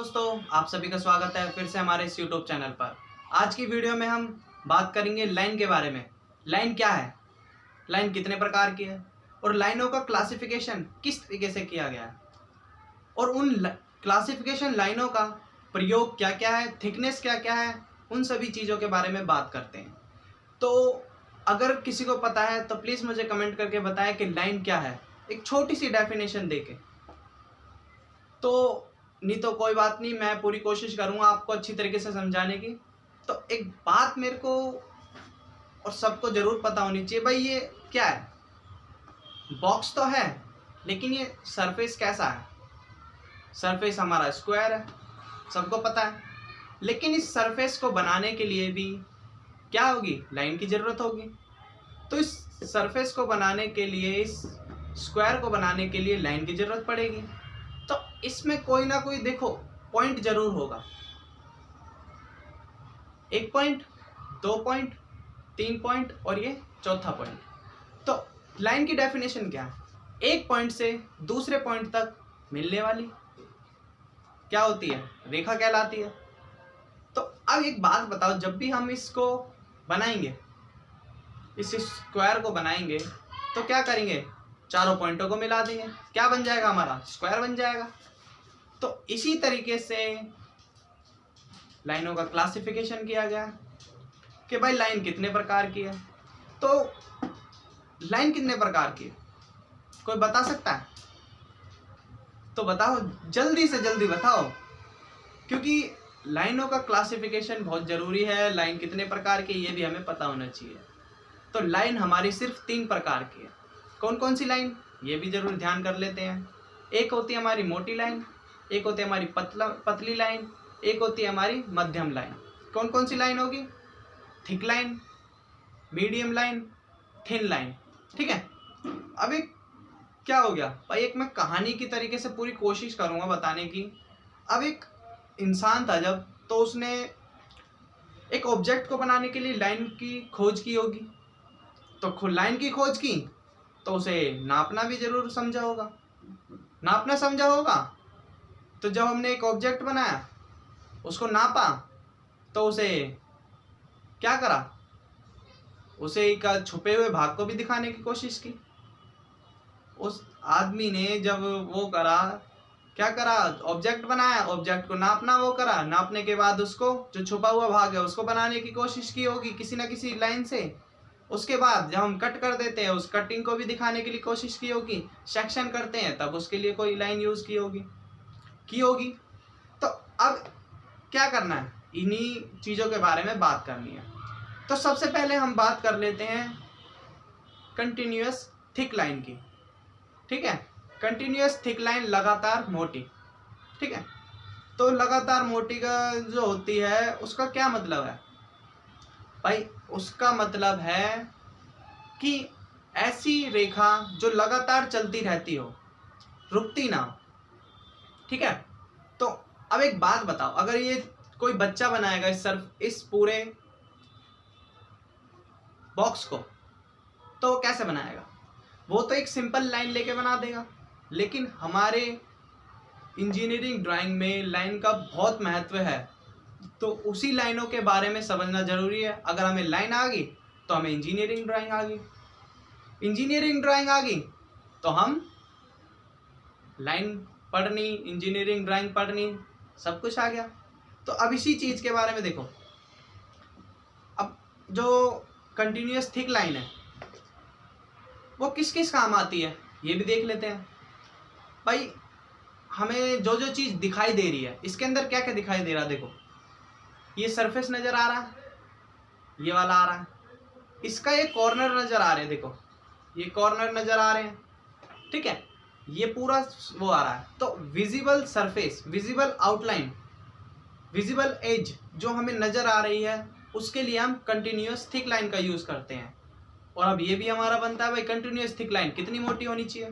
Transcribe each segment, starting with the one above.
दोस्तों, आप सभी का स्वागत है फिर से हमारे इस यूट्यूब चैनल पर। आज की वीडियो में हम बात करेंगे लाइन के बारे में। लाइन क्या है, लाइन कितने प्रकार की है और लाइनों का क्लासिफिकेशन किस तरीके से किया गया है और उन क्लासिफिकेशन लाइनों का प्रयोग क्या क्या है, थिकनेस क्या क्या है, उन सभी चीज़ों के बारे में बात करते हैं। तो अगर किसी को पता है तो प्लीज़ मुझे कमेंट करके बताएं कि लाइन क्या है, एक छोटी सी डेफिनेशन देके। तो नहीं तो कोई बात नहीं, मैं पूरी कोशिश करूँगा आपको अच्छी तरीके से समझाने की। तो एक बात मेरे को और सबको ज़रूर पता होनी चाहिए भाई, ये क्या है। बॉक्स तो है लेकिन ये सरफेस कैसा है। सरफेस हमारा स्क्वायर है, सबको पता है, लेकिन इस सरफेस को बनाने के लिए भी क्या होगी, लाइन की ज़रूरत होगी। तो इस सरफेस को बनाने के लिए, इस स्क्वायर को बनाने के लिए लाइन की ज़रूरत पड़ेगी। तो इसमें कोई ना कोई देखो पॉइंट जरूर होगा। 1 पॉइंट, 2 पॉइंट, 3 पॉइंट और ये चौथा पॉइंट। तो लाइन की डेफिनेशन क्या है, एक पॉइंट से दूसरे पॉइंट तक मिलने वाली क्या होती है, रेखा कहलाती है। तो अब एक बात बताओ, जब भी हम इसको बनाएंगे, इस स्क्वायर को बनाएंगे, तो क्या करेंगे, चारों पॉइंटों को मिला देंगे, क्या बन जाएगा, हमारा स्क्वायर बन जाएगा। तो इसी तरीके से लाइनों का क्लासिफिकेशन किया गया कि भाई लाइन कितने प्रकार की है। तो लाइन कितने प्रकार की है, कोई बता सकता है? तो बताओ, जल्दी से जल्दी बताओ, क्योंकि लाइनों का क्लासिफिकेशन बहुत ज़रूरी है। लाइन कितने प्रकार की ये भी हमें पता होना चाहिए। तो लाइन हमारी सिर्फ 3 प्रकार की है। कौन कौन सी लाइन, ये भी जरूर ध्यान कर लेते हैं। एक होती है हमारी मोटी लाइन, एक होती है हमारी पतली लाइन, एक होती है हमारी मध्यम लाइन। कौन कौन सी लाइन होगी, thick line, medium line, thin line. ठीक है। अब एक क्या हो गया भाई, एक मैं कहानी की तरीके से पूरी कोशिश करूँगा बताने की। अब एक इंसान था जब, तो उसने एक ऑब्जेक्ट को बनाने के लिए लाइन की खोज की होगी। तो लाइन की खोज की तो उसे नापना भी जरूर समझा होगा। नापना समझा होगा तो जब हमने एक ऑब्जेक्ट बनाया, उसको नापा, तो उसे क्या करा, उसे एक छुपे हुए भाग को भी दिखाने की कोशिश की। उस आदमी ने जब वो करा, क्या करा, ऑब्जेक्ट बनाया, ऑब्जेक्ट को नापना वो करा, नापने के बाद उसको जो छुपा हुआ भाग है उसको बनाने की कोशिश की होगी किसी ना किसी लाइन से। उसके बाद जब हम कट कर देते हैं, उस कटिंग को भी दिखाने के लिए कोशिश की होगी। सेक्शन करते हैं तब उसके लिए कोई लाइन यूज़ की होगी। तो अब क्या करना है, इन्हीं चीज़ों के बारे में बात करनी है। तो सबसे पहले हम बात कर लेते हैं कंटिन्यूअस थिक लाइन की। ठीक है, कंटिन्यूअस थिक लाइन, लगातार मोटी। ठीक है। तो लगातार मोटी का जो होती है उसका क्या मतलब है भाई, उसका मतलब है कि ऐसी रेखा जो लगातार चलती रहती हो, रुकती ना हो। ठीक है। तो अब एक बात बताओ, अगर ये कोई बच्चा बनाएगा इस पूरे बॉक्स को, तो वो कैसे बनाएगा, वो तो एक सिंपल लाइन लेके बना देगा। लेकिन हमारे इंजीनियरिंग ड्राइंग में लाइन का बहुत महत्व है, तो उसी लाइनों के बारे में समझना जरूरी है। अगर हमें लाइन आ गई तो हमें इंजीनियरिंग ड्राइंग आ गई, इंजीनियरिंग ड्राइंग आ गई तो हम लाइन पढ़नी, इंजीनियरिंग ड्राइंग पढ़नी, सब कुछ आ गया। तो अब इसी चीज़ के बारे में देखो। अब जो कंटिन्यूअस थिक लाइन है वो किस किस काम आती है ये भी देख लेते हैं। भाई हमें जो जो चीज़ दिखाई दे रही है, इसके अंदर क्या क्या दिखाई दे रहा है, देखो ये सरफेस नज़र आ रहा है, ये वाला आ रहा है, इसका ये कॉर्नर नज़र आ रहे हैं, देखो ये कॉर्नर नज़र आ रहे हैं। ठीक है, ये पूरा वो आ रहा है। तो visible surface, visible outline, visible edge जो हमें नज़र आ रही है, उसके लिए हम कंटिन्यूअस थिक लाइन का यूज़ करते हैं। और अब ये भी हमारा बनता है भाई, कंटिन्यूअस थिक लाइन कितनी मोटी होनी चाहिए।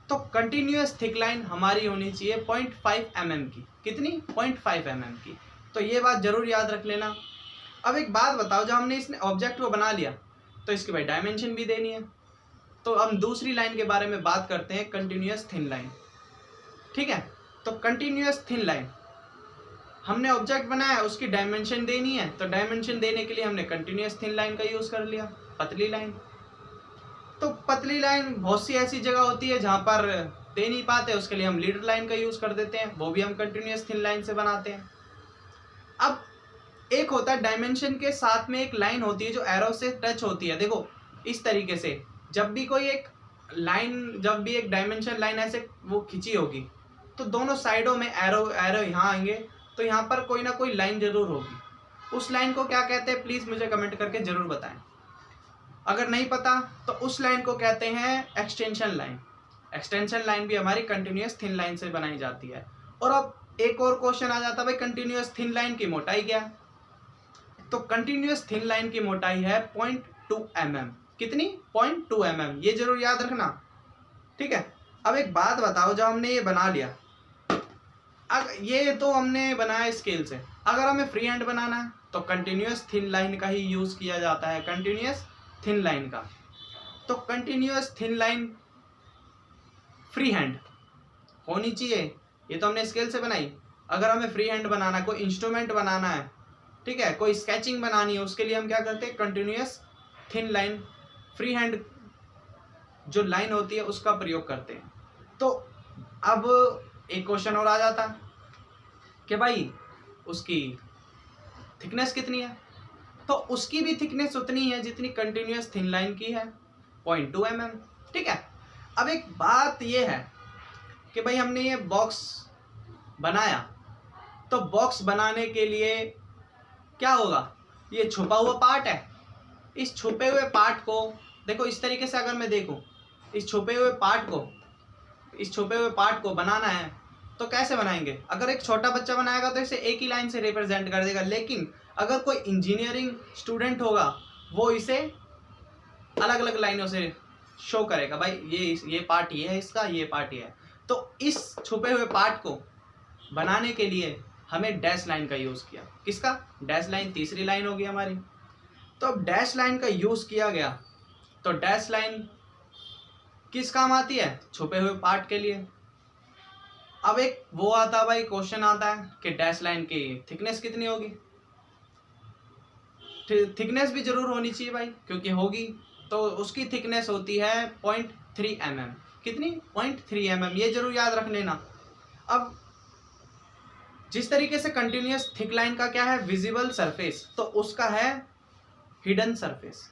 तो कंटिन्यूअस थिक लाइन हमारी होनी चाहिए 0.5 mm की। कितनी, 0.5 mm की। तो ये बात जरूर याद रख लेना। अब एक बात बताओ, जब हमने इसने ऑब्जेक्ट को बना लिया तो इसकी भाई डायमेंशन भी देनी है। तो हम दूसरी लाइन के बारे में बात करते हैं, कंटिन्यूअस थिन लाइन। ठीक है। तो कंटिन्यूअस थिन लाइन हमने ऑब्जेक्ट बनाया, उसकी डायमेंशन देनी है, तो डायमेंशन देने के लिए हमने कंटिन्यूअस थिन लाइन का यूज कर लिया, पतली लाइन। तो पतली लाइन बहुत सी ऐसी जगह होती है जहां पर दे नहीं पाते, उसके लिए हम लीडर लाइन का यूज कर देते हैं, वो भी हम कंटिन्यूअस थिन लाइन से बनाते हैं। अब एक होता है डायमेंशन के साथ में एक लाइन होती है जो एरो से टच होती है। देखो इस तरीके से जब भी कोई एक लाइन, जब भी एक डायमेंशन लाइन ऐसे वो खींची होगी तो दोनों साइडों में एरो एरो यहाँ आएंगे, तो यहाँ पर कोई ना कोई लाइन जरूर होगी। उस लाइन को क्या कहते हैं प्लीज मुझे कमेंट करके जरूर बताएं। अगर नहीं पता तो उस लाइन को कहते हैं एक्सटेंशन लाइन। एक्सटेंशन लाइन भी हमारी कंटिन्यूअस थिन लाइन से बनाई जाती है। और अब एक और क्वेश्चन आ जाता है, भाई कंटिन्यूअस थिन लाइन की मोटाई क्या है? तो कंटिन्यूअस थिन लाइन की मोटाई है 0.2 mm। कितनी? 0.2 mm, ये जरूर याद रखना, ठीक है। अब एक बात बताओ, जब हमने ये बना लिया, ये तो हमने बनाया स्केल से, अगर हमें फ्री हैंड बनाना है तो कंटिन्यूअस थिन लाइन का ही यूज किया जाता है, कंटिन्यूअस थिन लाइन का। तो continuous thin line free hand होनी चाहिए, ये तो हमने स्केल से बनाई। अगर हमें फ्री हैंड बनाना है, कोई इंस्ट्रूमेंट बनाना है, ठीक है, कोई स्केचिंग बनानी है, उसके लिए हम क्या करते हैं? Continuous thin line, free hand जो लाइन होती है उसका प्रयोग करते हैं। तो अब एक क्वेश्चन और आ जाता है कि भाई उसकी थिकनेस कितनी है? तो उसकी भी थिकनेस उतनी है जितनी कंटिन्यूअस थिन लाइन की है, 0.2 mm, ठीक है। अब एक बात ये है कि भाई हमने ये बॉक्स बनाया, तो बॉक्स बनाने के लिए क्या होगा? ये छुपा हुआ पार्ट है, इस छुपे हुए पार्ट को देखो इस तरीके से, अगर मैं देखूं इस छुपे हुए पार्ट को बनाना है तो कैसे बनाएंगे? अगर एक छोटा बच्चा बनाएगा तो इसे एक ही लाइन से रिप्रेजेंट कर देगा, लेकिन अगर कोई इंजीनियरिंग स्टूडेंट होगा वो इसे अलग अलग लाइनों से शो करेगा, भाई ये पार्ट ये है इसका, ये पार्ट ये है। तो इस छुपे हुए पार्ट को बनाने के लिए हमें डैश लाइन का यूज़ किया। किसका? डैश लाइन, तीसरी लाइन होगी हमारी। तो अब डैश लाइन का यूज़ किया गया, तो डैश लाइन किस काम आती है? छुपे हुए पार्ट के लिए। अब एक वो आता भाई क्वेश्चन आता है कि डैश लाइन की थिकनेस कितनी होगी? थिकनेस भी जरूर होनी चाहिए भाई, क्योंकि होगी तो उसकी थिकनेस होती है 0.3 mm। कितनी? 0.3 mm, ये जरूर याद रख लेना। अब जिस तरीके से कंटिन्यूअस थिक लाइन का क्या है? विजिबल सरफेस, तो उसका है हिडन सरफेस।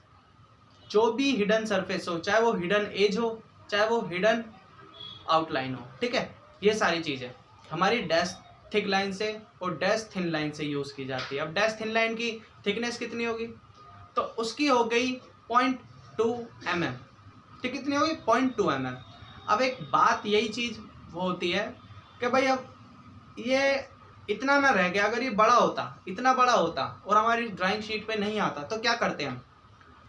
जो भी हिडन सरफेस हो, चाहे वो हिडन एज हो, चाहे वो हिडन आउटलाइन हो, ठीक है, ये सारी चीज़ें हमारी डैश थिक लाइन से और डैश थिन लाइन से यूज़ की जाती है। अब डैश थिन लाइन की थिकनेस कितनी होगी? तो उसकी हो गई 0.2 mm, ठीक, कितनी होगी? 0.2 mm। अब एक बात यही चीज़ वो होती है कि भाई अब ये इतना ना रह गया, अगर ये बड़ा होता, इतना बड़ा होता और हमारी ड्राइंग शीट पे नहीं आता तो क्या करते हम?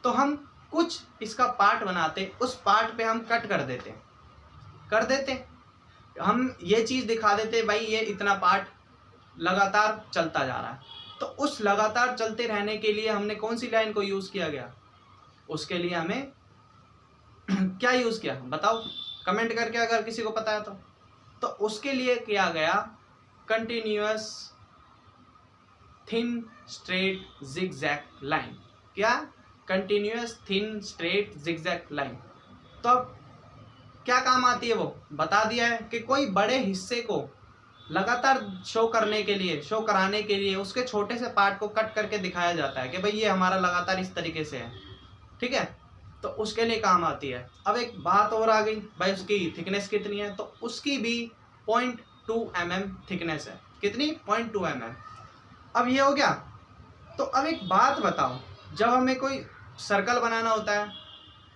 तो हम कुछ इसका पार्ट बनाते, उस पार्ट पे हम कट कर देते हम ये चीज़ दिखा देते भाई ये इतना पार्ट लगातार चलता जा रहा है। तो उस लगातार चलते रहने के लिए हमने कौन सी लाइन को यूज़ किया गया? उसके लिए हमें क्या यूज़ किया बताओ, कमेंट करके अगर किसी को पता है तो उसके लिए किया गया continuous thin straight zigzag line. क्या? Continuous thin straight zigzag line. तो अब क्या काम आती है वो बता दिया है कि कोई बड़े हिस्से को लगातार शो कराने के लिए उसके छोटे से पार्ट को कट करके दिखाया जाता है कि भाई ये हमारा लगातार इस तरीके से है, ठीक है, तो उसके लिए काम आती है। अब एक बात और आ गई भाई, उसकी थिकनेस कितनी है? तो उसकी भी 0.2 mm थिकनेस है। कितनी? 0.2 mm। अब ये हो गया। तो अब एक बात बताओ, जब हमें कोई सर्कल बनाना होता है,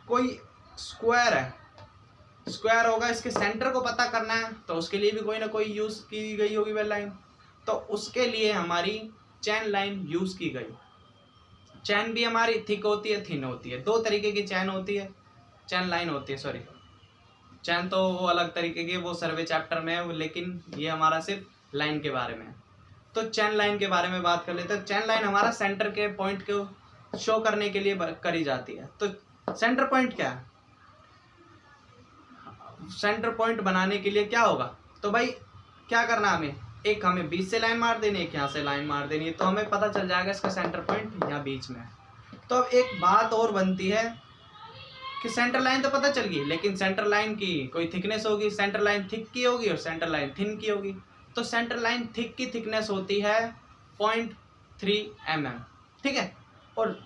कोई स्क्वायर है, स्क्वायर होगा, इसके सेंटर को पता करना है तो उसके लिए भी कोई ना कोई यूज़ की गई होगी वह लाइन। तो उसके लिए हमारी चैन लाइन यूज़ की गई। चैन भी हमारी थिक होती है, थिन होती है, दो तरीके की चैन होती है, चैन लाइन होती है, सॉरी चैन तो वो अलग तरीके के, वो सर्वे चैप्टर में है, लेकिन ये हमारा सिर्फ लाइन के बारे में है। तो चैन लाइन के बारे में बात कर लेते हैं। चैन लाइन हमारा सेंटर के पॉइंट को शो करने के लिए करी जाती है। तो सेंटर पॉइंट क्या है? सेंटर पॉइंट बनाने के लिए क्या होगा? तो भाई क्या करना हमें? एक हमें बीच से लाइन मार देनी है, एक यहाँ से लाइन मार देनी है, तो हमें पता चल जाएगा इसका सेंटर पॉइंट यहाँ बीच में है। तो अब एक बात और बनती है कि सेंटर लाइन तो पता चल गई, लेकिन सेंटर लाइन की कोई थिकनेस होगी, सेंटर लाइन थिक की होगी और सेंटर लाइन थिन की होगी। तो सेंटर लाइन थिक की थिकनेस होती है 0.3 mm, ठीक है, और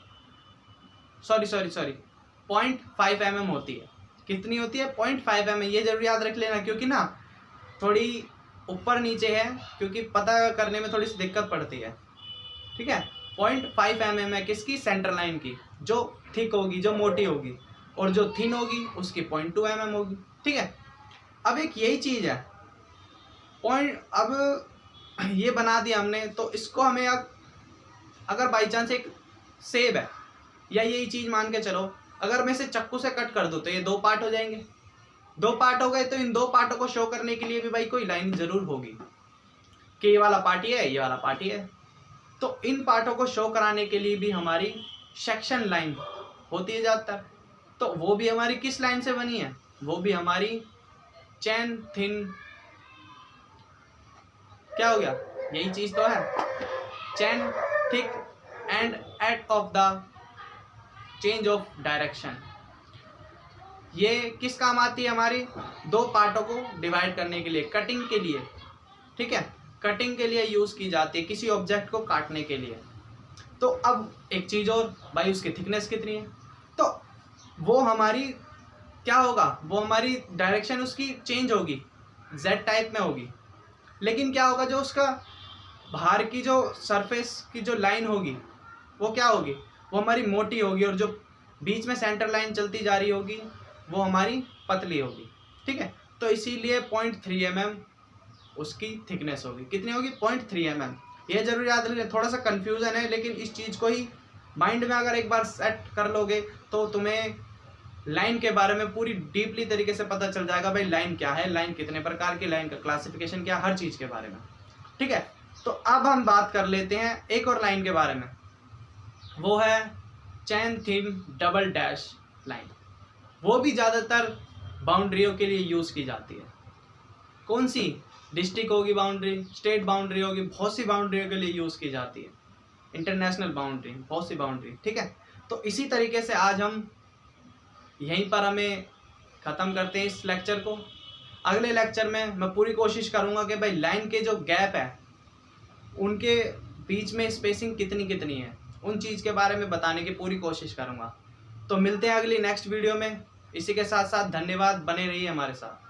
सॉरी 0.5 mm होती है। कितनी होती है? 0.5 mm। ये जरूर याद रख लेना, क्योंकि ना थोड़ी ऊपर नीचे है, क्योंकि पता करने में थोड़ी सी दिक्कत पड़ती है, ठीक है। 0.5 mm है किसकी? सेंटर लाइन की, जो थिक होगी, जो मोटी होगी, और जो थिन होगी उसकी 0.2 mm होगी, ठीक है। अब एक यही चीज़ है पॉइंट, अब ये बना दिया हमने, तो इसको हमें अगर बाई चांस एक सेब है या यही चीज़ मान के चलो, अगर मैं इसे चक्कू से कट कर दूँ तो ये 2 पार्ट हो जाएंगे। 2 पार्ट हो गए, तो इन 2 पार्टों को शो करने के लिए भी भाई कोई लाइन जरूर होगी कि ये वाला पार्ट है, ये वाला पार्ट है। तो इन पार्टों को शो कराने के लिए भी हमारी सेक्शन लाइन होती है ज़्यादातर। तो वो भी हमारी किस लाइन से बनी है? वो भी हमारी चैन थिन, क्या हो गया, यही चीज़ तो है, chain thick and at of the change of direction. ये किस काम आती है? हमारी 2 पार्टों को डिवाइड करने के लिए, कटिंग के लिए, ठीक है, कटिंग के लिए यूज़ की जाती है, किसी ऑब्जेक्ट को काटने के लिए। तो अब एक चीज़ और भाई, उसकी थिकनेस कितनी है? तो वो हमारी क्या होगा, वो हमारी डायरेक्शन उसकी चेंज होगी, जेड टाइप में होगी। लेकिन क्या होगा, जो उसका बाहर की जो सरफेस की जो लाइन होगी वो क्या होगी? वो हमारी मोटी होगी, और जो बीच में सेंटर लाइन चलती जा रही होगी वो हमारी पतली होगी, ठीक है। तो इसीलिए 0.3 mm उसकी थिकनेस होगी। कितनी होगी? 0.3 mm। ये जरूर याद रखना, थोड़ा सा कन्फ्यूज़न है, लेकिन इस चीज़ को ही माइंड में अगर एक बार सेट कर लोगे तो तुम्हें लाइन के बारे में पूरी डीपली तरीके से पता चल जाएगा भाई लाइन क्या है, लाइन कितने प्रकार की, लाइन का क्लासिफिकेशन क्या, हर चीज़ के बारे में, ठीक है। तो अब हम बात कर लेते हैं एक और लाइन के बारे में, वो है चैन थिन डबल डैश लाइन। वो भी ज़्यादातर बाउंड्रियों के लिए यूज़ की जाती है। कौन सी? डिस्ट्रिक्ट होगी बाउंड्री, स्टेट बाउंड्री होगी, बहुत सी बाउंड्रियों के लिए यूज़ की जाती है, इंटरनेशनल बाउंड्री, बहुत सी बाउंड्री, ठीक है। तो इसी तरीके से आज हम यहीं पर हमें ख़त्म करते हैं इस लेक्चर को। अगले लेक्चर में मैं पूरी कोशिश करूँगा कि भाई लाइन के जो गैप है उनके बीच में स्पेसिंग कितनी कितनी है, उन चीज़ के बारे में बताने की पूरी कोशिश करूँगा। तो मिलते हैं अगली नेक्स्ट वीडियो में। इसी के साथ साथ धन्यवाद, बने रहिए हमारे साथ।